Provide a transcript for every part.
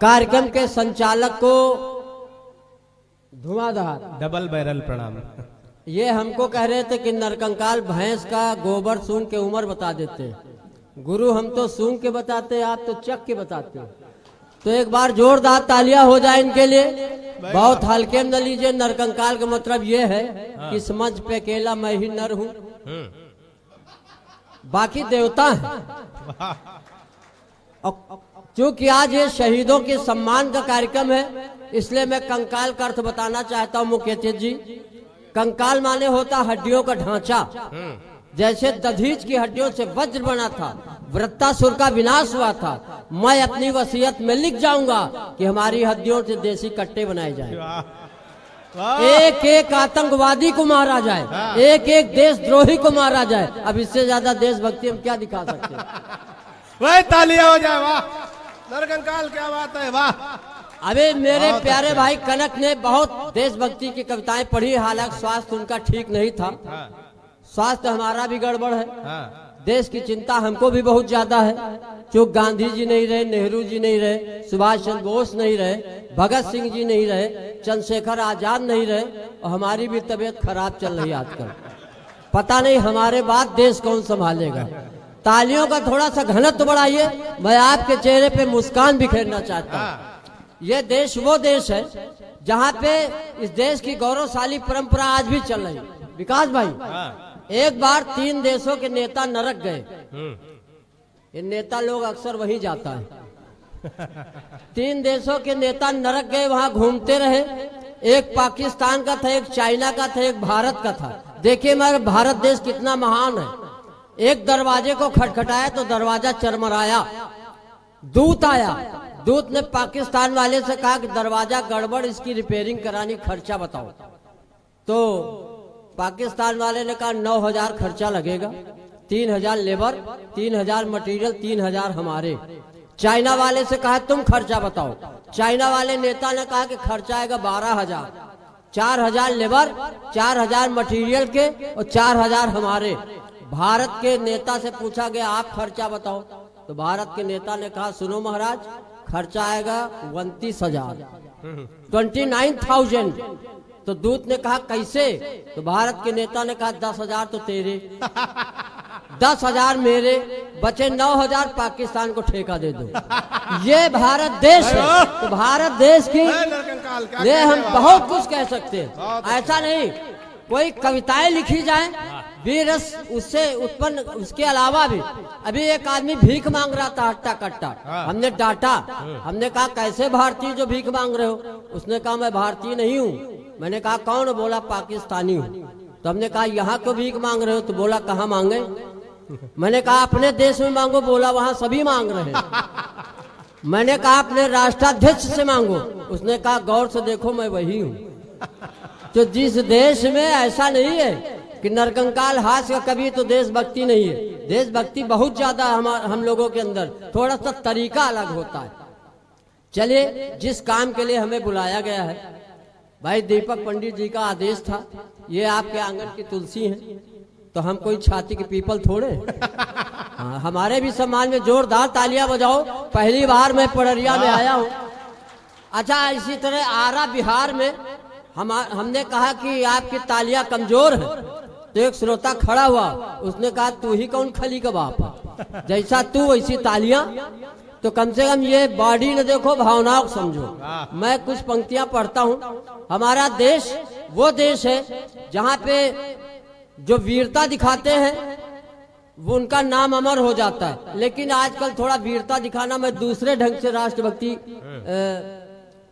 कार्यक्रम के संचालक को धुआंधार डबल बैरल प्रणाम। ये हमको कह रहे थे कि नरकंकाल भैंस का गोबर सूंघ के उम्र बता देते। गुरु हम तो सूंघ के बताते, आप तो चख के बताते। तो एक बार जोरदार तालियां हो जाए इनके लिए। बहुत हल्के में न लीजिए। नरकंकाल का मतलब ये है कि इस मंच पे अकेला मैं ही नर हूँ, बाकी देवता है। और क्योंकि आज ये शहीदों के सम्मान का कार्यक्रम है, इसलिए मैं कंकाल का अर्थ बताना चाहता हूँ मुकेश जी। कंकाल माने होता हड्डियों का ढांचा। जैसे दधीच की हड्डियों से वज्र बना था, वृत्तासुर का विनाश हुआ था। मैं अपनी वसीयत में लिख जाऊंगा कि हमारी हड्डियों से देसी कट्टे बनाए जाए, एक एक आतंकवादी को मारा जाए, एक एक देशद्रोही को मारा जाए। अब इससे ज्यादा देशभक्ति हम क्या दिखा सकते हैं? वही तालियां हो जाए। वाह नरकंकाल, क्या बात है, वाह। अबे मेरे प्यारे भाई कनक ने बहुत देशभक्ति की कविताएं पढ़ी, हालांकि स्वास्थ्य उनका ठीक नहीं था। स्वास्थ्य हमारा भी गड़बड़ है। देश की चिंता हमको भी बहुत ज्यादा है। जो गांधी जी नहीं रहे, नेहरू जी नहीं रहे, सुभाष चंद्र बोस नहीं रहे, भगत सिंह जी नहीं रहे, चंद्रशेखर आजाद नहीं रहे, और हमारी भी तबीयत खराब चल रही है आजकल। पता नहीं हमारे बाद देश कौन संभालेगा। तालियों का थोड़ा सा घनत्व बढ़ाइए। मैं आपके चेहरे पे मुस्कान बिखेरना चाहता हूँ। ये देश वो देश है जहाँ पे इस देश की गौरवशाली परंपरा आज भी चल रही है। विकास भाई, एक बार 3 देशों के नेता नरक गए। ये नेता लोग अक्सर वहीं जाता है। 3 देशों के नेता नरक गए, वहां घूमते रहे। एक पाकिस्तान का था, एक चाइना का था, एक भारत का था। देखिए हमारा भारत देश कितना महान है। एक दरवाजे को खटखटाया तो दरवाजा चरमराया। दूत आया, दूत ने पाकिस्तान वाले से कहा कि दरवाजा गड़बड़, इसकी रिपेयरिंग करानी, खर्चा बताओ। तो पाकिस्तान वाले ने कहा 9,000 खर्चा लगेगा, 3,000 लेबर, 3,000 मटेरियल, 3,000 हमारे। चाइना वाले से कहा तुम खर्चा बताओ। चाइना वाले नेता ने कहा कि खर्चा आएगा 12,000, 4,000 लेबर, 4,000 मटेरियल के और 4,000 हमारे। भारत के नेता से पूछा गया आप खर्चा बताओ। तो भारत के नेता ने कहा सुनो महाराज, खर्चा आएगा 29,000, 29,000। तो दूत ने कहा कैसे? तो भारत के नेता ने कहा 10,000 तो तेरे, 10,000 मेरे, बचे 9,000 पाकिस्तान को ठेका दे दो। ये भारत देश है। तो भारत देश की ये हम बहुत कुछ कह सकते हैं। ऐसा नहीं कोई कविताएं लिखी जाए वीरस उससे उत्पन्न, उसके अलावा भी। अभी एक आदमी भीख मांग रहा था हट्टा कट्टा, हमने डांटा। हमने कहा कैसे भारतीय जो भीख मांग रहे हो? उसने कहा मैं भारतीय नहीं हूँ। मैंने कहा कौन? बोला पाकिस्तानी हूँ। तो हमने कहा यहाँ क्यों भीख मांग रहे हो? तो बोला कहाँ मांगे? मैंने कहा अपने देश में मांगो। बोला वहाँ सभी मांग रहे हैं। मैंने कहा अपने राष्ट्राध्यक्ष से मांगो। उसने कहा गौर से देखो मैं वही हूँ। तो जिस देश में ऐसा नहीं है कि नरकंकाल हास्य का कभी, तो देशभक्ति नहीं है। देशभक्ति बहुत ज्यादा हम लोगों के अंदर, थोड़ा सा तरीका अलग होता है। चलिए, जिस काम के लिए हमें बुलाया गया है, भाई दीपक पंडित जी का आदेश था, ये आपके आंगन की तुलसी है, तो हम कोई छाती के पीपल थोड़े। हाँ, हमारे भी सम्मान में जोरदार तालियां बजाओ। पहली बार मैं पड़रिया में आया हूँ। अच्छा, इसी तरह आरा बिहार में हमने कहा कि आपकी तालियां कमजोर है। तो एक श्रोता खड़ा हुआ, उसने कहा तू ही कौन खली का बाप है? जैसा तू वैसी तालियां। तो कम से कम ये बॉडी न देखो, भावनाओं को समझो। मैं कुछ पंक्तियां पढ़ता हूँ। हमारा देश वो देश है जहाँ पे जो वीरता दिखाते हैं वो उनका नाम अमर हो जाता है। लेकिन आजकल थोड़ा वीरता दिखाना मैं दूसरे ढंग से राष्ट्रभक्ति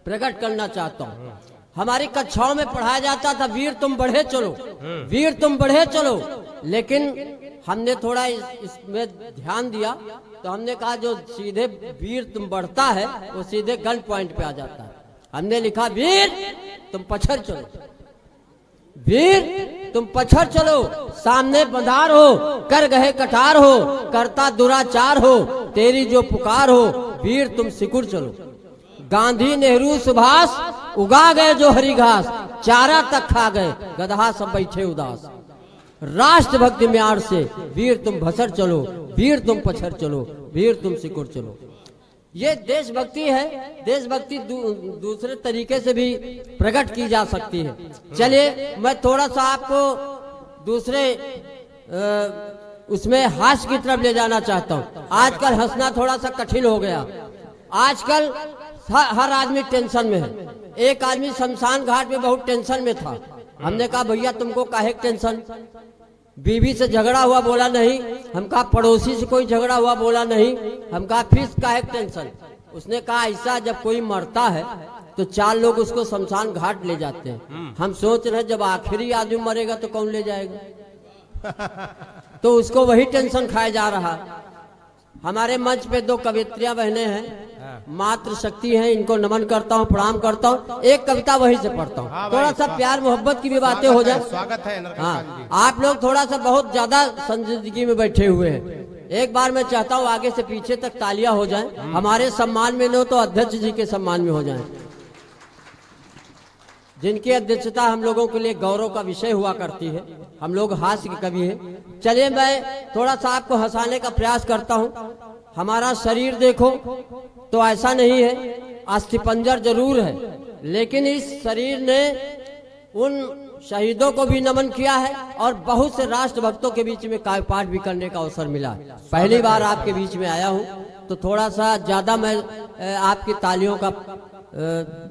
प्रकट करना चाहता हूँ। हमारी कक्षाओं में पढ़ाया जाता था वीर तुम बढ़े चलो, वीर तुम बढ़े चलो। लेकिन हमने थोड़ा इसमें ध्यान दिया, तो हमने कहा जो सीधे वीर तुम बढ़ता है वो सीधे गन पॉइंट पे आ जाता है। हमने लिखा वीर तुम पछड़ चलो, वीर तुम पछड़ चलो, सामने बंधार हो, कर गए कटार हो, करता दुराचार हो, तेरी जो पुकार हो, वीर तुम सिकुड़ चलो। गांधी नेहरू सुभाष उगा गए जो हरी घास, चारा तक खा गए गधा सब बैठे उदास। राष्ट्रभक्ति म्यार से वीर तुम भसड़ चलो, वीर तुम पछड़ चलो, वीर तुम सिकुड़ चलो। ये देशभक्ति है। देशभक्ति दूसरे तरीके से भी प्रकट की जा सकती है। चलिए मैं थोड़ा सा आपको दूसरे उसमें हास्य की तरफ ले जाना चाहता हूँ। आजकल हंसना थोड़ा सा कठिन हो गया। आजकल हर आदमी टेंशन में है। एक आदमी शमशान घाट में बहुत टेंशन में था। हमने कहा भैया तुमको काहे टेंशन? बीवी से झगड़ा हुआ, बोला नहीं। हम कहा पड़ोसी से कोई झगड़ा हुआ, बोला नहीं। हम कहा फिर काहे टेंशन? उसने कहा ऐसा जब कोई मरता है तो 4 लोग उसको शमशान घाट ले जाते हैं। हम सोच रहे जब आखिरी आदमी मरेगा तो कौन ले जाएगा? तो उसको वही टेंशन खाया जा रहा। हमारे मंच पे 2 कवित्रियां बहनें हैं, मातृ शक्ति हैं, इनको नमन करता हूँ, प्रणाम करता हूँ। एक कविता वहीं से पढ़ता हूँ। थोड़ा सा प्यार मोहब्बत की भी बातें हो जाए। स्वागत है। हाँ, आप लोग थोड़ा सा बहुत ज्यादा संजीदगी में बैठे हुए हैं। एक बार मैं चाहता हूँ आगे से पीछे तक तालियां हो जाएं। हमारे सम्मान में न हो तो अध्यक्ष जी के सम्मान में हो जाएं, जिनकी अध्यक्षता हम लोगों के लिए गौरव का विषय हुआ करती है। हम लोग हास्य के कवि हैं। चलिए मैं थोड़ा सा आपको हंसाने का प्रयास करता हूँ। हमारा शरीर देखो तो ऐसा नहीं है, अस्थिपंजर जरूर है, लेकिन इस शरीर ने उन शहीदों को भी नमन किया है और बहुत से राष्ट्रभक्तों के बीच में काव्य पाठ भी करने का अवसर मिला। पहली बार आपके बीच में आया हूँ तो थोड़ा सा ज्यादा मैं आपकी तालियों का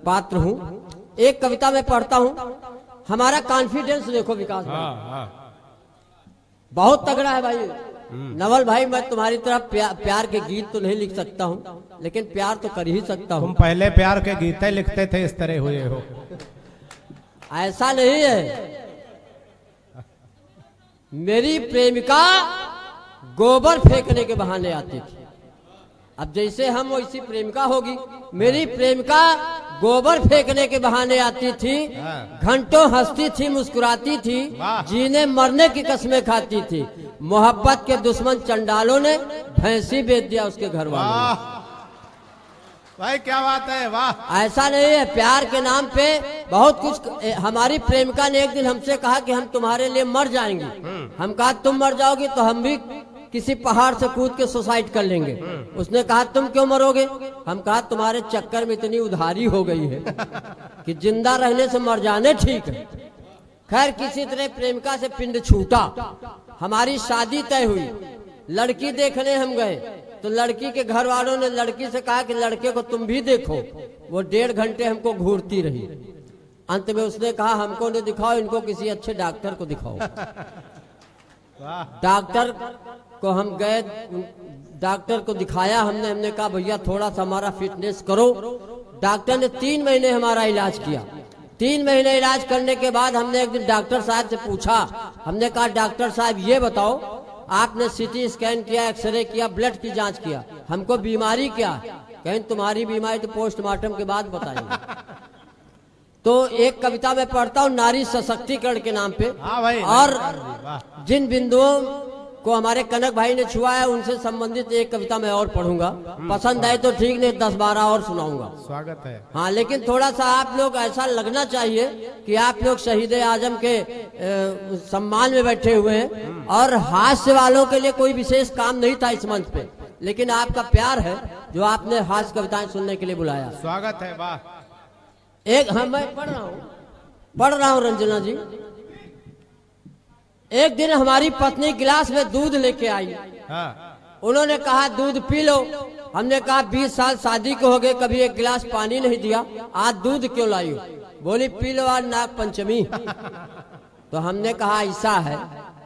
पात्र हूँ। एक कविता में पढ़ता हूँ। हमारा कॉन्फिडेंस देखो विकास भाई, बहुत तगड़ा है भाई। नवल भाई, मैं तुम्हारी तरफ प्यार के गीत तो नहीं लिख सकता हूँ, लेकिन प्यार तो कर ही सकता हूँ। तुम पहले प्यार के गीत लिखते थे, इस तरह हुए हो। ऐसा नहीं है। मेरी प्रेमिका गोबर फेंकने के बहाने आती थी। अब जैसे हम वैसी प्रेमिका होगी। मेरी प्रेमिका गोबर फेंकने के बहाने आती थी, घंटों हंसती थी, मुस्कुराती थी, जीने मरने की कसमें खाती थी। मोहब्बत के दुश्मन चंडालों ने भैंसी बेच दिया उसके घर वालों। भाई क्या बात है, वाह। ऐसा नहीं है, प्यार के नाम पे बहुत कुछ। हमारी प्रेमिका ने एक दिन हमसे कहा कि हम तुम्हारे लिए मर जाएंगे। हम कहा तुम मर जाओगे तो हम भी किसी पहाड़ से कूद के सुसाइड कर लेंगे। उसने कहा तुम क्यों मरोगे? हम कहा तुम्हारे चक्कर में इतनी उधारी हो गई है कि जिंदा रहने से मर जाने ठीक है। खैर किसी तरह प्रेमिका से पिंड छूटा। हमारी शादी तय हुई। लड़की देखने हम गए तो लड़की के घर वालों ने लड़की से कहा कि लड़के को तुम भी देखो। वो 1.5 घंटे हमको घूरती रही। अंत में उसने कहा हमको नहीं दिखाओ, इनको किसी अच्छे डॉक्टर को दिखाओ। डॉक्टर को हम गए, डॉक्टर को दिखाया हमने कहा भैया थोड़ा सा हमारा फिटनेस करो। डॉक्टर ने 3 महीने हमारा इलाज किया। 3 महीने इलाज करने के बाद हमने एक दिन डॉक्टर साहब से पूछा। हमने कहा डॉक्टर साहब ये बताओ, आपने सीटी स्कैन किया, एक्सरे किया, ब्लड की जांच किया, हमको बीमारी क्या है? कहें तुम्हारी बीमारी तो पोस्टमार्टम के बाद बताएंगे। तो एक कविता में पढ़ता हूँ नारी सशक्तिकरण के नाम पे। भाई, और जिन बिंदुओं को हमारे कनक भाई ने छुआ है उनसे संबंधित एक कविता मैं और पढ़ूंगा। पसंद आए तो ठीक, नहीं 10-12 और सुनाऊंगा। स्वागत है। हाँ, लेकिन थोड़ा सा आप लोग ऐसा लगना चाहिए कि आप लोग शहीद आजम के सम्मान में बैठे हुए हैं और हास्य वालों के लिए कोई विशेष काम नहीं था इस मंच पे, लेकिन आपका प्यार है जो आपने हास्य कविताएं सुनने के लिए बुलाया। स्वागत है, वाह। एक मैं पढ़ रहा हूँ रंजना जी। एक दिन हमारी पत्नी गिलास में दूध लेके आई। उन्होंने कहा दूध पी लो। हमने कहा 20 साल शादी को हो गए, कभी एक गिलास पानी नहीं दिया, आज दूध क्यों लाई? बोली पी लो आज नाग पंचमी। तो हमने कहा ऐसा है,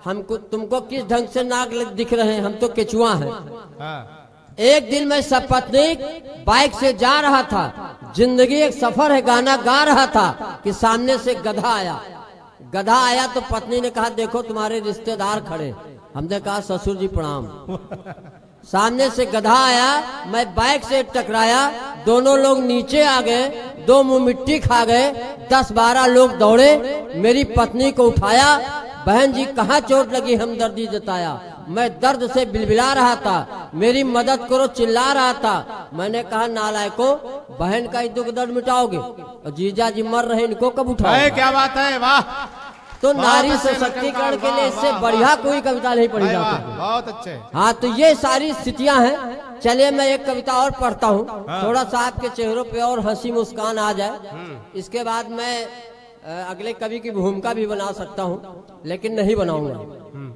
हमको तुमको किस ढंग से नाग दिख रहे हैं? हम तो केचुआ हैं। एक दिन मैं सपत्नीक बाइक से जा रहा था, जिंदगी एक सफर है गाना गा रहा था कि सामने से गधा आया। गधा आया तो पत्नी ने कहा देखो तुम्हारे रिश्तेदार खड़े। हमने कहा ससुर जी प्रणाम। सामने से गधा आया, मैं बाइक से टकराया, दोनों लोग नीचे आ गए, 2 मुंह मिट्टी खा गए। 10-12 लोग दौड़े, मेरी पत्नी को उठाया। बहन जी कहाँ चोट लगी? हमदर्दी जताया। मैं दर्द से बिलबिला रहा था, मेरी मदद करो चिल्ला रहा था। मैंने कहा नालायको, बहन का ही दुख दर्द मिटाओगे और जीजा जी मर रहे, इनको कब उठाओगे? क्या बात है, वाह। तो नारी अच्छे सशक्तिकरण के लिए वाह, इससे वाह, बढ़िया वाह। कोई कविता नहीं पढ़ी जा वाह, सकती। बहुत अच्छे। हाँ, तो ये सारी स्थितियां हैं। चलिए मैं एक कविता और पढ़ता हूँ, थोड़ा सा आपके चेहरों पे और हंसी मुस्कान आ जाए। इसके बाद मैं अगले कवि की भूमिका भी बना सकता हूँ, लेकिन नहीं बनाऊंगा।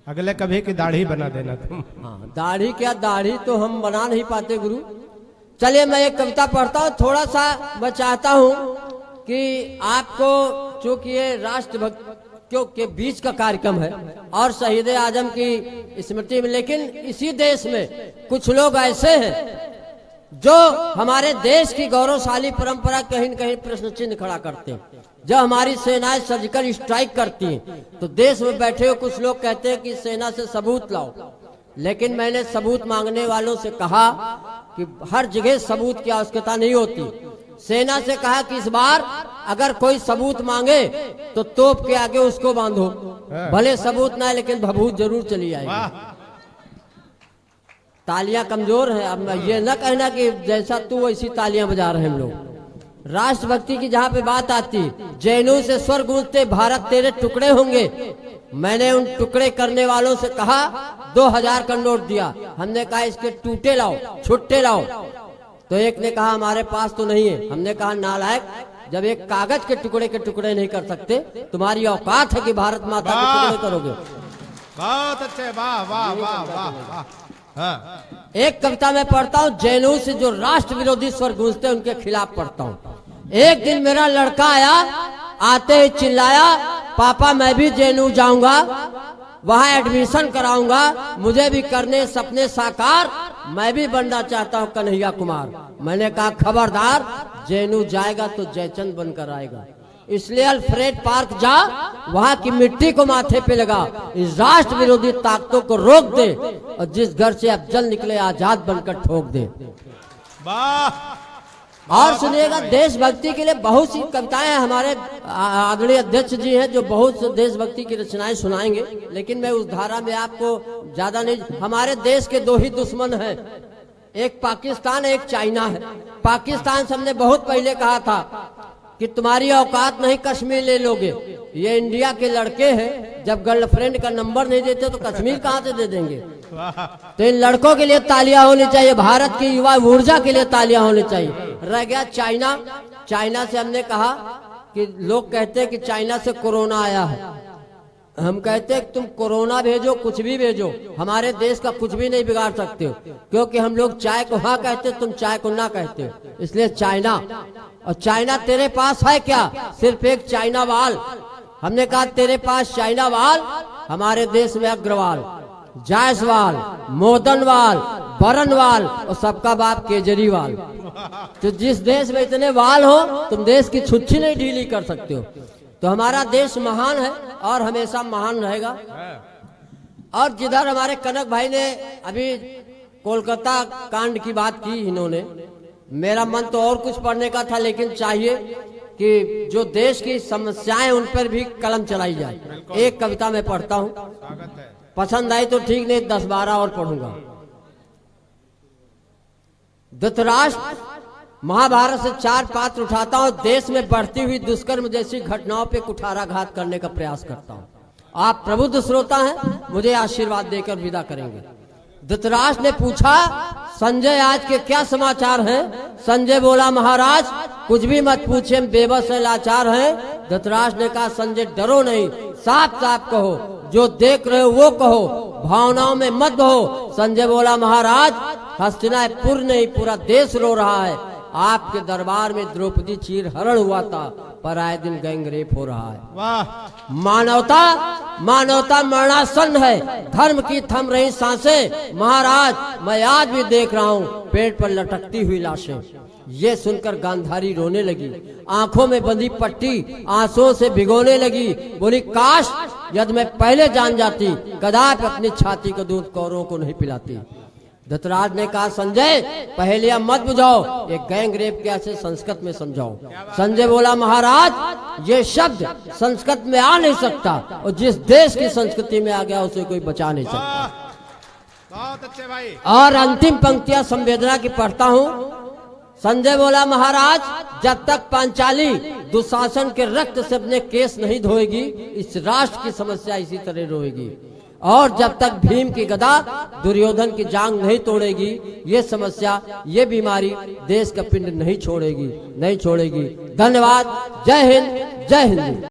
अगले कभी की दाढ़ी बना देना तुम। हाँ, दाढ़ी क्या, दाढ़ी तो हम बना नहीं पाते गुरु। चलिए मैं एक कविता पढ़ता हूँ, थोड़ा सा मैं चाहता हूँ कि आपको, चूंकि ये राष्ट्रभक्तियों के बीच का कार्यक्रम है और शहीद आजम की स्मृति में, लेकिन इसी देश में कुछ लोग ऐसे हैं जो हमारे देश की गौरवशाली परंपरा कहीं न कहीं प्रश्न चिन्ह खड़ा करते हैं। जब हमारी सेनाएं सर्जिकल स्ट्राइक करती हैं तो देश में बैठे हुए कुछ लोग कहते हैं कि सेना से सबूत लाओ, लेकिन मैंने सबूत मांगने वालों से कहा कि हर जगह सबूत की आवश्यकता नहीं होती। सेना से कहा कि इस बार अगर कोई सबूत मांगे तो तोप के आगे उसको बांधो, भले सबूत ना है लेकिन भभूत जरूर चली आएगी। तालियां कमजोर हैं, अब ये न कहना कि जैसा तू वैसी तालियां बजा रहे हैं हम लोग। राष्ट्रभक्ति की जहाँ पे बात आती, जैनों से स्वर गूंजते भारत तेरे टुकड़े होंगे। मैंने उन टुकड़े करने वालों से कहा 2000 का नोट दिया, हमने कहा इसके टूटे लाओ, छुट्टे लाओ। तो एक ने कहा हमारे पास तो नहीं है। हमने कहा नालायक, जब एक कागज के टुकड़े नहीं कर सकते, तुम्हारी औकात है कि भारत माता के टुकड़े करोगे। बहुत अच्छे, वाह वाह वाह वाह वाह। हाँ। एक कविता में पढ़ता हूँ, जैनों से जो राष्ट्र विरोधी स्वर गूंजते हैं उनके खिलाफ पढ़ता हूँ। एक दिन मेरा लड़का आया, आते ही चिल्लाया, पापा मैं भी जेएनयू जाऊंगा, वहां एडमिशन कराऊंगा, मुझे भी करने सपने साकार, मैं भी बनना चाहता हूं कन्हैया कुमार। मैंने कहा खबरदार, जेएनयू जाएगा तो जयचंद बनकर आएगा, इसलिए अल्फ्रेड पार्क जा, वहां की मिट्टी को माथे पे लगा, इस राष्ट्र विरोधी ताकतों को रोक दे और जिस घर से अफजल निकले आजाद बनकर ठोक दे। वाह। और सुनिएगा, देशभक्ति के लिए बहुत सी कविताएं हैं। हमारे आदरणीय अध्यक्ष जी हैं जो बहुत से देशभक्ति की रचनाएं सुनाएंगे, लेकिन मैं उस धारा में आपको ज्यादा नहीं। हमारे देश के दो ही दुश्मन हैं, एक पाकिस्तान, एक चाइना है। पाकिस्तान से हमने बहुत पहले कहा था कि तुम्हारी औकात नहीं, कश्मीर ले लोगे। ये इंडिया के लड़के हैं, जब गर्लफ्रेंड का नंबर नहीं देते तो कश्मीर कहाँ से दे देंगे। तो इन लड़कों के लिए तालियां होनी चाहिए, भारत की युवा ऊर्जा के लिए तालियां होनी चाहिए। रह गया चाइना, चाइना से हमने कहा कि लोग कहते हैं कि चाइना से कोरोना आया है, हम कहते हैं तुम कोरोना भेजो, कुछ भी भेजो, हमारे देश का कुछ भी नहीं बिगाड़ सकते हो, क्योंकि हम लोग चाय को हाँ कहते, तुम चाय को ना कहते हो। इसलिए चाइना, और चाइना तेरे पास है क्या? सिर्फ एक चाइना वाल। हमने कहा तेरे पास चाइना वाल, हमारे देश में अग्रवाल, जायसवाल, मोदनवाल, बरनवाल और सबका बाप केजरीवाल। तो जिस देश में इतने वाल हो, तुम देश की छुच्छी नहीं ढीली कर सकते हो। तो हमारा देश महान है और हमेशा महान रहेगा। और जिधर हमारे कनक भाई ने अभी कोलकाता कांड की बात की, इन्होंने, मेरा मन तो और कुछ पढ़ने का था, लेकिन चाहिए कि जो देश की समस्याएं उन पर भी कलम चलाई जाए। एक कविता में पढ़ता हूँ, पसंद आई तो ठीक, नहीं 10-12 और पढ़ूंगा। धृतराष्ट्र महाभारत से 4 पात्र उठाता हूँ, देश में बढ़ती हुई दुष्कर्म जैसी घटनाओं पे कुठाराघात करने का प्रयास करता हूँ। आप प्रबुद्ध श्रोता हैं, मुझे आशीर्वाद देकर विदा करेंगे। धृतराष्ट्र ने पूछा, संजय आज के क्या समाचार हैं? संजय बोला, महाराज कुछ भी मत पूछे, बेबस है, लाचार हैं। धृतराष्ट्र ने कहा, संजय डरो नहीं, साफ साफ कहो, जो देख रहे हो वो कहो, भावनाओं में मत बहो। संजय बोला, महाराज हस्तिनापुर नहीं, पूरा देश रो रहा है, आपके दरबार में द्रौपदी चीर हरण हुआ था, पर आए दिन गैंगरेप हो रहा है। वाह। मानवता, मानवता मरणासन है, धर्म की थम रही सांसें, महाराज मैं आज भी देख रहा हूँ पेट पर लटकती हुई लाशें। ये सुनकर गांधारी रोने लगी, आंखों में बंधी पट्टी आंसुओं से भिगोने लगी, बोली, काश यदि मैं पहले जान जाती, कदापि अपनी छाती को दूध कौरों को नहीं पिलाती। धृतराज ने कहा, संजय पहेलियां मत बुझाओ, ये गैंग रेप कैसे संस्कृत में समझाओ। संजय बोला, महाराज ये शब्द संस्कृत में आ नहीं सकता, और जिस देश की संस्कृति में आ गया उसे कोई बचा नहीं सकता। बहुत अच्छे भाई। और अंतिम पंक्तियां संवेदना की पढ़ता हूँ। संजय बोला, महाराज जब तक पांचाली दुशासन के रक्त से अपने केस नहीं धोएगी, इस राष्ट्र की समस्या इसी तरह रोएगी। और जब तक भीम की गदा दुर्योधन की जांग नहीं तोड़ेगी, ये समस्या, ये बीमारी देश का पिंड नहीं छोड़ेगी। धन्यवाद। जय हिंद, जय हिंद।